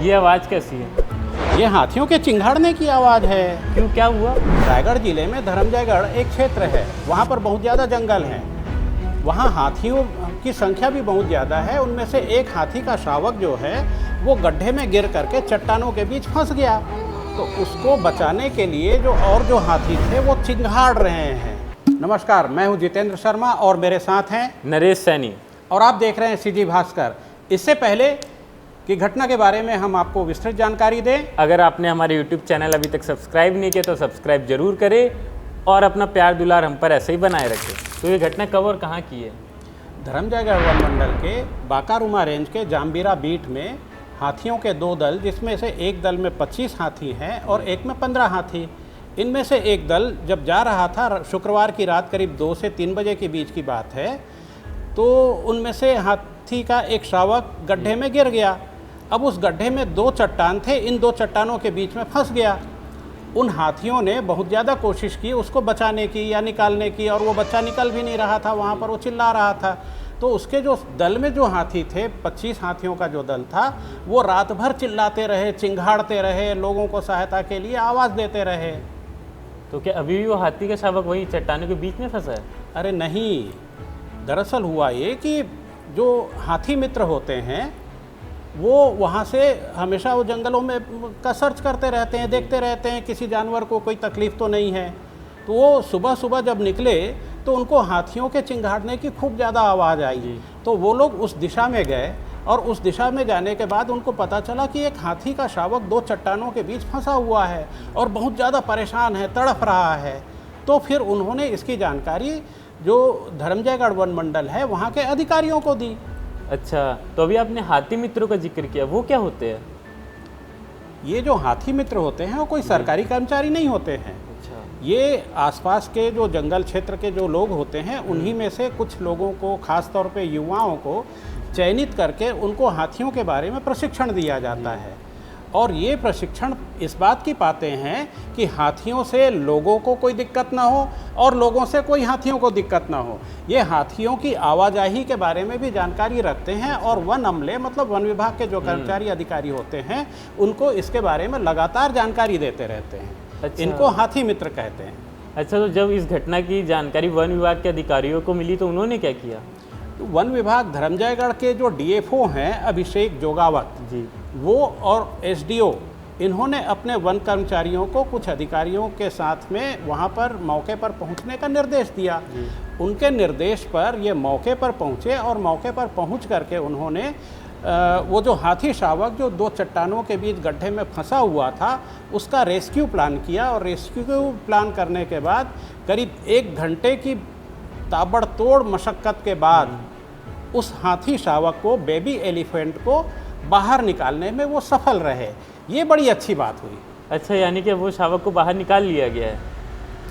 ये आवाज़ कैसी है? ये हाथियों के चिंघाड़ने की आवाज़ है। क्यों, क्या हुआ? रायगढ़ जिले में धर्मजयगढ़ एक क्षेत्र है, वहाँ पर बहुत ज़्यादा जंगल हैं। वहाँ हाथियों की संख्या भी बहुत ज़्यादा है। उनमें से एक हाथी का शावक जो है वो गड्ढे में गिर करके चट्टानों के बीच फंस गया। तो उसको बचाने के लिए जो हाथी थे वो चिंघाड़ रहे हैं। नमस्कार, मैं हूँ जितेंद्र शर्मा और मेरे साथ हैं नरेश सैनी और आप देख रहे हैं सीजी भास्कर। इससे पहले कि घटना के बारे में हम आपको विस्तृत जानकारी दें, अगर आपने हमारे YouTube चैनल अभी तक सब्सक्राइब नहीं किया तो सब्सक्राइब जरूर करें और अपना प्यार दुलार हम पर ऐसे ही बनाए रखें। तो ये घटना कब और कहाँ की है? धर्मजयगढ़ वन मंडल के बाकारूमा रेंज के जाम्बीरा बीट में हाथियों के दो दल, जिसमें से एक दल में 25 हाथी हैं और एक में 15 हाथी। इनमें से एक दल जब जा रहा था, शुक्रवार की रात करीब 2 से 3 बजे के बीच की बात है, तो उनमें से हाथी का एक शावक गड्ढे में गिर गया। अब उस गड्ढे में 2 चट्टान थे, इन 2 चट्टानों के बीच में फंस गया। उन हाथियों ने बहुत ज़्यादा कोशिश की उसको बचाने की या निकालने की, और वो बच्चा निकल भी नहीं रहा था, वहाँ पर वो चिल्ला रहा था। तो उसके जो दल में जो हाथी थे, 25 हाथियों का जो दल था, वो रात भर चिल्लाते रहे, चिंघाड़ते रहे, लोगों को सहायता के लिए आवाज़ देते रहे। तो क्या अभी भी वो हाथी का शावक वही चट्टानों के बीच में फंसा है? अरे नहीं, दरअसल हुआ ये कि जो हाथी मित्र होते हैं वो वहाँ से हमेशा वो जंगलों में का सर्च करते रहते हैं, देखते रहते हैं किसी जानवर को कोई तकलीफ़ तो नहीं है। तो वो सुबह सुबह जब निकले तो उनको हाथियों के चिंघाड़ने की खूब ज़्यादा आवाज़ आई। तो वो लोग उस दिशा में गए और उस दिशा में जाने के बाद उनको पता चला कि एक हाथी का शावक 2 चट्टानों के बीच फंसा हुआ है और बहुत ज़्यादा परेशान है, तड़फ रहा है। तो फिर उन्होंने इसकी जानकारी जो धर्मजयगढ़ वन मंडल है वहाँ के अधिकारियों को दी। अच्छा, तो अभी आपने हाथी मित्रों का जिक्र किया, वो क्या होते हैं? ये जो हाथी मित्र होते हैं वो कोई सरकारी कर्मचारी नहीं होते हैं। अच्छा, ये आसपास के जो जंगल क्षेत्र के जो लोग होते हैं उन्हीं में से कुछ लोगों को, खास तौर पे युवाओं को चयनित करके उनको हाथियों के बारे में प्रशिक्षण दिया जाता है। और ये प्रशिक्षण इस बात की पाते हैं कि हाथियों से लोगों को कोई दिक्कत ना हो और लोगों से कोई हाथियों को दिक्कत ना हो। ये हाथियों की आवाजाही के बारे में भी जानकारी रखते हैं और वन अमले, मतलब वन विभाग के जो कर्मचारी अधिकारी होते हैं, उनको इसके बारे में लगातार जानकारी देते रहते हैं। अच्छा। इनको हाथी मित्र कहते हैं। अच्छा, तो जब इस घटना की जानकारी वन विभाग के अधिकारियों को मिली तो उन्होंने क्या किया? तो वन विभाग धर्मजयगढ़ के जो डीएफओ हैं अभिषेक जोगावत जी, वो और एसडीओ, इन्होंने अपने वन कर्मचारियों को कुछ अधिकारियों के साथ में वहाँ पर मौके पर पहुँचने का निर्देश दिया। उनके निर्देश पर ये मौके पर पहुँचे और मौके पर पहुँच करके उन्होंने वो जो हाथी शावक जो 2 चट्टानों के बीच गड्ढे में फंसा हुआ था उसका रेस्क्यू प्लान किया। और रेस्क्यू प्लान करने के बाद करीब 1 घंटे की ताबड़तोड़ मशक्क़त के बाद उस हाथी शावक को, बेबी एलिफेंट को बाहर निकालने में वो सफल रहे। ये बड़ी अच्छी बात हुई। अच्छा, यानी कि वो शावक को बाहर निकाल लिया गया है?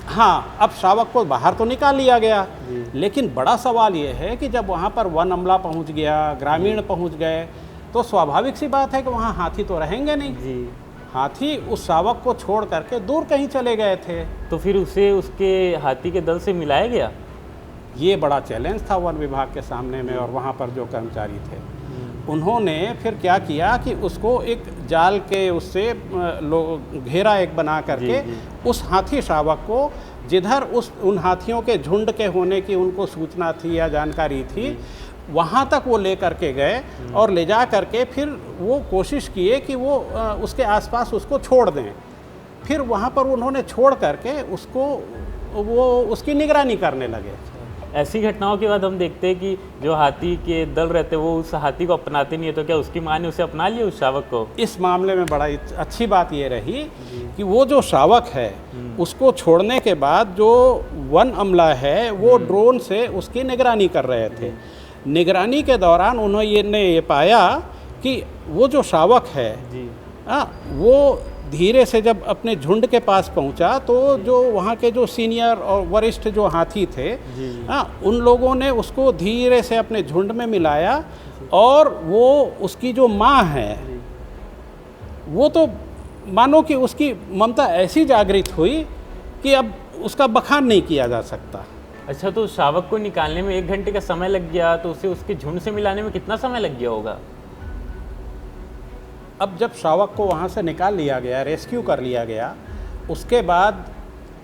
हाँ, अब शावक को बाहर तो निकाल लिया गया, लेकिन बड़ा सवाल ये है कि जब वहाँ पर वन अमला पहुँच गया, ग्रामीण पहुँच गए, तो स्वाभाविक सी बात है कि वहाँ हाथी तो रहेंगे नहीं। जी, हाथी उस शावक को छोड़ करके दूर कहीं चले गए थे। तो फिर उसे उसके हाथी के दल से मिलाया गया? ये बड़ा चैलेंज था वन विभाग के सामने में। और वहाँ पर जो कर्मचारी थे उन्होंने फिर क्या किया कि उसको एक जाल के उससे घेरा एक बना करके उस हाथी शावक को, जिधर उन हाथियों के झुंड के होने की उनको सूचना थी या जानकारी थी, वहाँ तक वो ले करके गए और ले जा करके फिर वो कोशिश किए कि वो उसके आसपास उसको छोड़ दें। फिर वहाँ पर उन्होंने छोड़ करके वो उसकी निगरानी करने लगे। ऐसी घटनाओं के बाद हम देखते हैं कि जो हाथी के दल रहते हैं वो उस हाथी को अपनाते नहीं है, तो क्या उसकी माँ ने उसे अपना लिया, उस शावक को? इस मामले में बड़ा अच्छी बात ये रही कि वो जो शावक है उसको छोड़ने के बाद जो वन अमला है वो ड्रोन से उसकी निगरानी कर रहे थे। निगरानी के दौरान उन्होंने ये पाया कि वो जो शावक है वो धीरे से जब अपने झुंड के पास पहुंचा तो जो वहाँ के जो सीनियर और वरिष्ठ जो हाथी थे, उन लोगों ने उसको धीरे से अपने झुंड में मिलाया और वो उसकी जो माँ है वो तो मानो कि उसकी ममता ऐसी जागृत हुई कि अब उसका बखान नहीं किया जा सकता। अच्छा, तो शावक को निकालने में 1 घंटे का समय लग गया, तो उसे उसके झुंड से मिलाने में कितना समय लग गया होगा? अब जब शावक को वहाँ से निकाल लिया गया, रेस्क्यू कर लिया गया, उसके बाद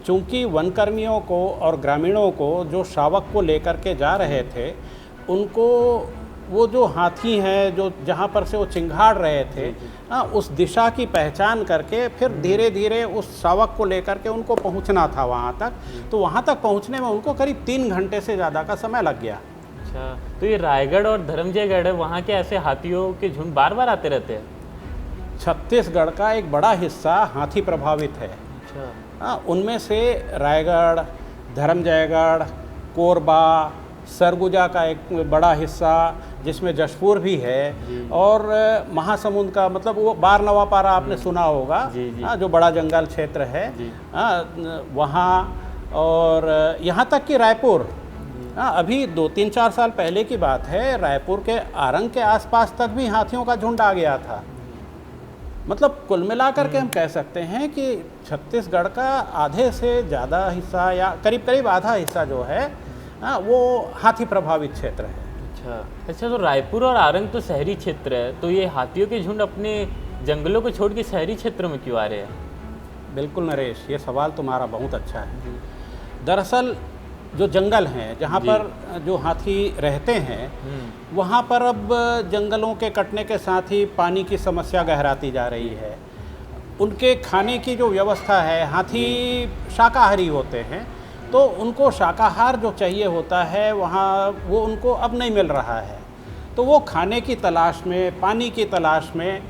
चूंकि वनकर्मियों को और ग्रामीणों को जो शावक को लेकर के जा रहे थे, उनको वो जो हाथी हैं जो जहाँ पर से वो चिंगाड़ रहे थे, उस दिशा की पहचान करके फिर धीरे धीरे उस शावक को लेकर के उनको पहुँचना था वहाँ तक। तो वहाँ तक पहुँचने में उनको करीब 3 घंटे से ज़्यादा का समय लग गया। अच्छा, तो ये रायगढ़ और धर्मजयगढ़ है, वहाँ के ऐसे हाथियों के झुंड बार बार आते रहते हैं? छत्तीसगढ़ का एक बड़ा हिस्सा हाथी प्रभावित है। अच्छा। उनमें से रायगढ़, धर्मजयगढ़, कोरबा, सरगुजा का एक बड़ा हिस्सा जिसमें जशपुर भी है, और महासमुंद का मतलब वो बारनवापारा आपने सुना होगा, जो बड़ा जंगल क्षेत्र है वहाँ, और यहाँ तक कि रायपुर, अभी 2-3-4 साल पहले की बात है, रायपुर के आरंग के आसपास तक भी हाथियों का झुंड आ गया था। मतलब कुल मिलाकर के हम कह सकते हैं कि छत्तीसगढ़ का आधे से ज़्यादा हिस्सा या करीब करीब आधा हिस्सा जो है वो हाथी प्रभावित क्षेत्र है। अच्छा, तो रायपुर और आरंग तो शहरी क्षेत्र है, तो ये हाथियों के झुंड अपने जंगलों को छोड़ के शहरी क्षेत्रों में क्यों आ रहे हैं? बिल्कुल नरेश, ये सवाल तुम्हारा बहुत अच्छा है। दरअसल जो जंगल हैं जहाँ पर जो हाथी रहते हैं, वहाँ पर अब जंगलों के कटने के साथ ही पानी की समस्या गहराती जा रही है। उनके खाने की जो व्यवस्था है, हाथी शाकाहारी होते हैं, तो उनको शाकाहार जो चाहिए होता है वहाँ वो उनको अब नहीं मिल रहा है। तो वो खाने की तलाश में, पानी की तलाश में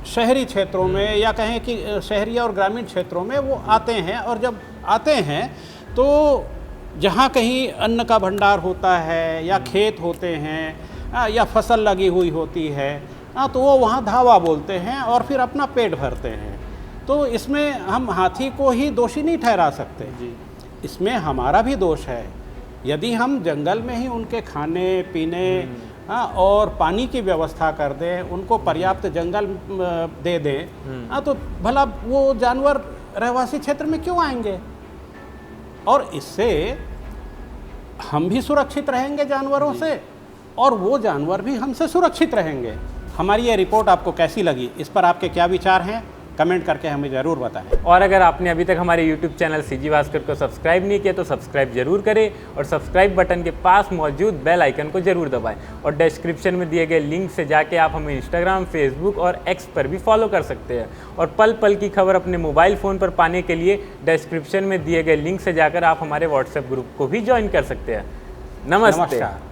शहरी क्षेत्रों में, या कहें कि शहरी और ग्रामीण क्षेत्रों में वो आते हैं। और जब आते हैं तो जहाँ कहीं अन्न का भंडार होता है या खेत होते हैं या फसल लगी हुई होती है, तो वो वहाँ धावा बोलते हैं और फिर अपना पेट भरते हैं। तो इसमें हम हाथी को ही दोषी नहीं ठहरा सकते जी, इसमें हमारा भी दोष है। यदि हम जंगल में ही उनके खाने पीने और पानी की व्यवस्था कर दें, उनको पर्याप्त जंगल दे दें, तो भला वो जानवर रहवासी क्षेत्र में क्यों आएंगे? और इससे हम भी सुरक्षित रहेंगे जानवरों से, और वो जानवर भी हमसे सुरक्षित रहेंगे। हमारी ये रिपोर्ट आपको कैसी लगी, इस पर आपके क्या विचार हैं, कमेंट करके हमें ज़रूर बताएं। और अगर आपने अभी तक हमारे YouTube चैनल CG भास्कर को सब्सक्राइब नहीं किया तो सब्सक्राइब जरूर करें, और सब्सक्राइब बटन के पास मौजूद बेल आइकन को जरूर दबाएं। और डिस्क्रिप्शन में दिए गए लिंक से जाके आप हमें Instagram, Facebook और X पर भी फॉलो कर सकते हैं। और पल पल की खबर अपने मोबाइल फ़ोन पर पाने के लिए डिस्क्रिप्शन में दिए गए लिंक से जाकर आप हमारे WhatsApp ग्रुप को भी ज्वाइन कर सकते हैं। नमस्ते।